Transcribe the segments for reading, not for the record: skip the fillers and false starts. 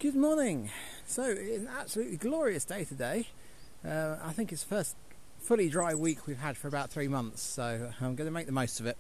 Good morning. So it's an absolutely glorious day today. I think it's the first fully dry week we've had for about 3 months, so I'm going to make the most of it.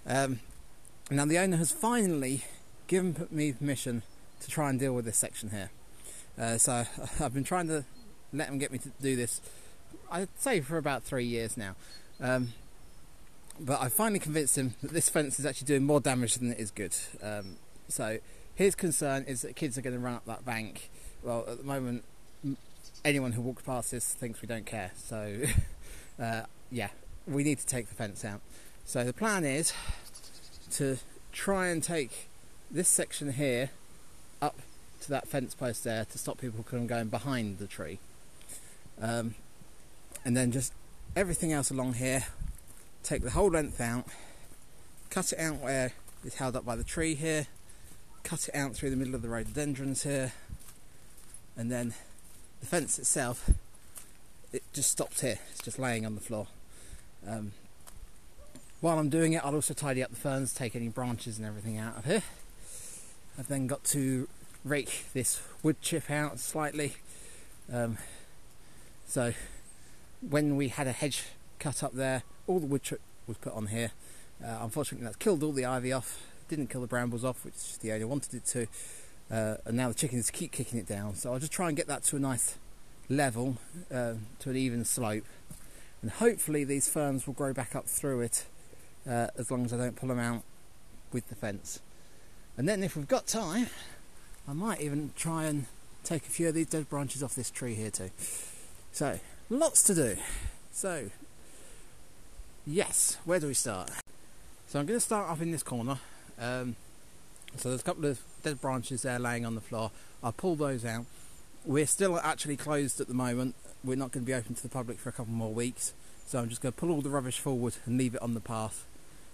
Now the owner has finally given me permission to try and deal with this section here. So I've been trying to let him get me to do this, I'd say for about 3 years now. But I finally convinced him that this fence is actually doing more damage than it is good. So his concern is that kids are going to run up that bank. Well, at the moment, anyone who walks past this thinks we don't care. So, yeah, we need to take the fence out. So the plan is to try and take this section here up to that fence post there to stop people from going behind the tree. And then just everything else along here, take the whole length out, cut it out where it's held up by the tree here, cut it out through the middle of the rhododendrons here, and then the fence itself, it just stops here. It's just laying on the floor. While I'm doing it, I'll also tidy up the ferns, take any branches and everything out of here. I've then got to rake this wood chip out slightly. So when we had a hedge cut up there, all the wood chip was put on here. Unfortunately, that's killed all the ivy off. Didn't kill the brambles off, which the owner wanted it to, and now the chickens keep kicking it down. So I'll just try and get that to a nice level, to an even slope, and hopefully these ferns will grow back up through it, as long as I don't pull them out with the fence. And then if we've got time, I might even try and take a few of these dead branches off this tree here too. So lots to do. So yes, where do we start? So I'm going to start up in this corner. So there's a couple of dead branches there laying on the floor. I'll pull those out. We're still actually closed at the moment. We're not going to be open to the public for a couple more weeks. So I'm just going to pull all the rubbish forward and leave it on the path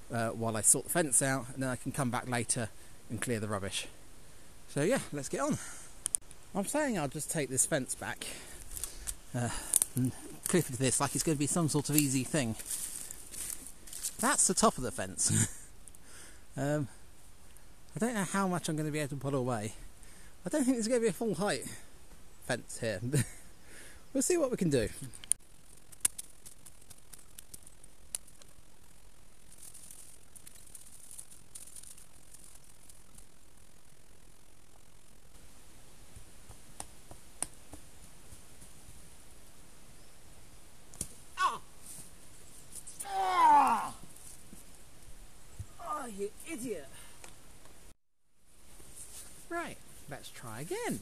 while I sort the fence out, and then I can come back later and clear the rubbish. So yeah, let's get on. I'm saying I'll just take this fence back and clip it to this like it's going to be some sort of easy thing. That's the top of the fence. I don't know how much I'm going to be able to pull away. I don't think there's going to be a full height fence here. We'll see what we can do. Oh, you idiot! Right, let's try again.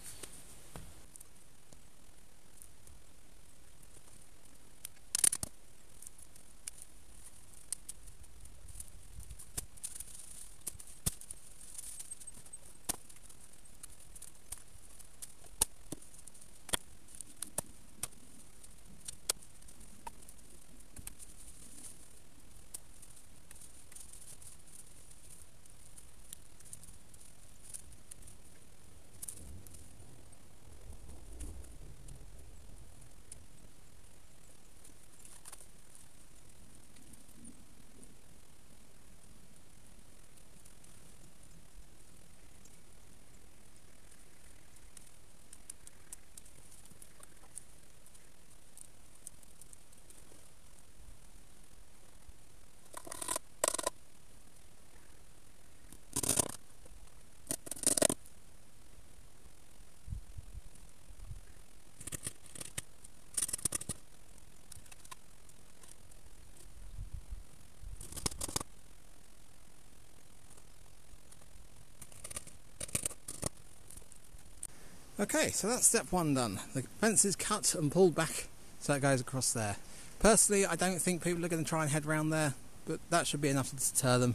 Okay, so that's step one done. The fence is cut and pulled back so it goes across there. Personally, I don't think people are going to try and head round there, but that should be enough to deter them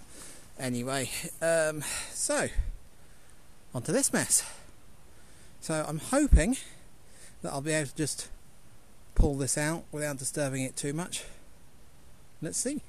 anyway. So, onto this mess. So I'm hoping that I'll be able to just pull this out without disturbing it too much. Let's see.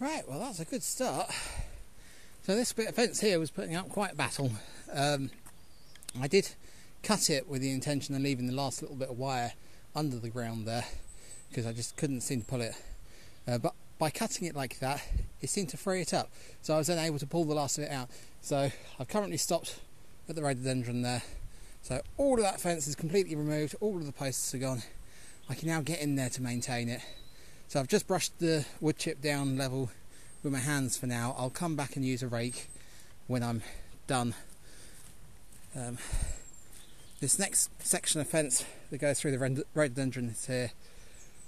Right, well that's a good start. So this bit of fence here was putting up quite a battle. I did cut it with the intention of leaving the last little bit of wire under the ground there, because I just couldn't seem to pull it. But by cutting it like that, it seemed to free it up. So I was then able to pull the last of it out. So I've currently stopped at the rhododendron there. So all of that fence is completely removed, all of the posts are gone. I can now get in there to maintain it. So I've just brushed the wood chip down level with my hands for now. I'll come back and use a rake when I'm done. This next section of fence that goes through the rhododendron is here.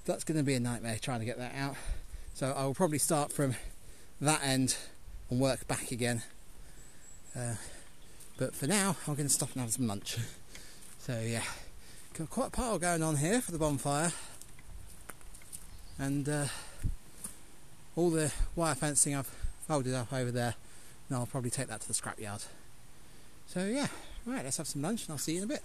That's going to be a nightmare trying to get that out. So I will probably start from that end and work back again. But for now, I'm going to stop and have some lunch. So yeah, got quite a pile going on here for the bonfire. And all the wire fencing I've folded up over there. And I'll probably take that to the scrapyard. So yeah, right, let's have some lunch and I'll see you in a bit.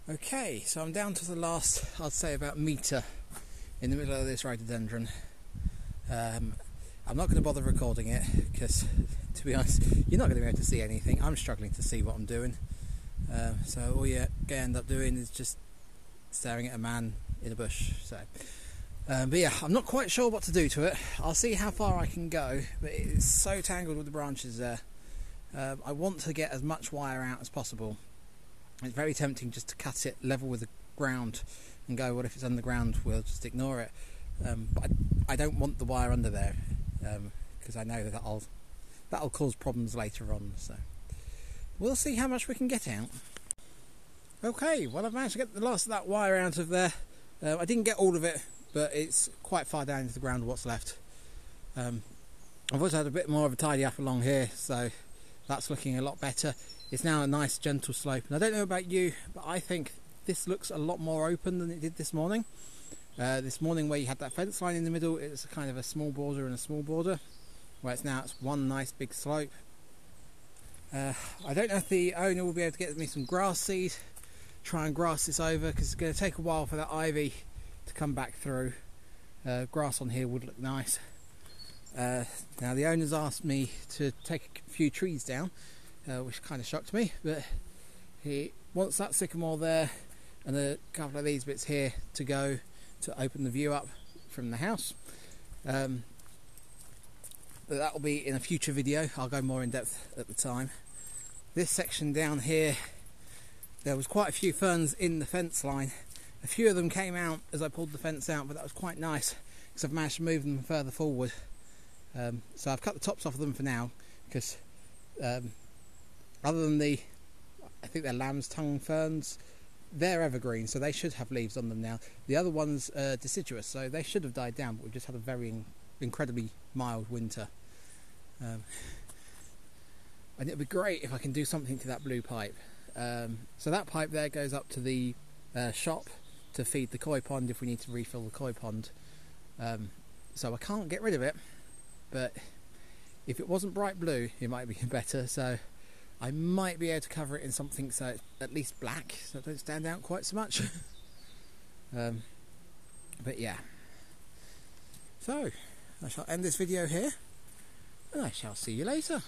Okay, so I'm down to the last, I'd say about metre in the middle of this rhododendron. I'm not going to bother recording it because, to be honest, you're not going to be able to see anything. I'm struggling to see what I'm doing. So all you end up doing is just staring at a man in a bush. So, but yeah, I'm not quite sure what to do to it. I'll see how far I can go, but it's so tangled with the branches there. I want to get as much wire out as possible. It's very tempting just to cut it level with the ground and go, well, if it's underground, we'll just ignore it. But I don't want the wire under there because I know that that'll cause problems later on. So we'll see how much we can get out. Okay, well, I've managed to get the last of that wire out of there. I didn't get all of it, but it's quite far down into the ground what's left. I've also had a bit more of a tidy up along here, so that's looking a lot better. It's now a nice gentle slope, and I don't know about you, but I think this looks a lot more open than it did this morning. This morning where you had that fence line in the middle, it was kind of a small border and a small border, whereas now it's one nice big slope. I don't know if the owner will be able to get me some grass seed, try and grass this over, because it's going to take a while for that ivy to come back through. Grass on here would look nice. Now the owner's asked me to take a few trees down, which kind of shocked me, but he wants that sycamore there and a couple of these bits here to go to open the view up from the house. But that will be in a future video. I'll go more in depth at the time. This section down here, there was quite a few ferns in the fence line. A few of them came out as I pulled the fence out, but that was quite nice because I've managed to move them further forward. So I've cut the tops off of them for now because other than I think they're lamb's tongue ferns, they're evergreen, so they should have leaves on them now. The other ones are deciduous, so they should have died down, but we've just had a very incredibly mild winter. And it'd be great if I can do something to that blue pipe. So that pipe there goes up to the shop to feed the koi pond if we need to refill the koi pond. So I can't get rid of it, but if it wasn't bright blue, it might be better. So I might be able to cover it in something so it's at least black, so it don't stand out quite so much. But yeah. So I shall end this video here. and I shall see you later.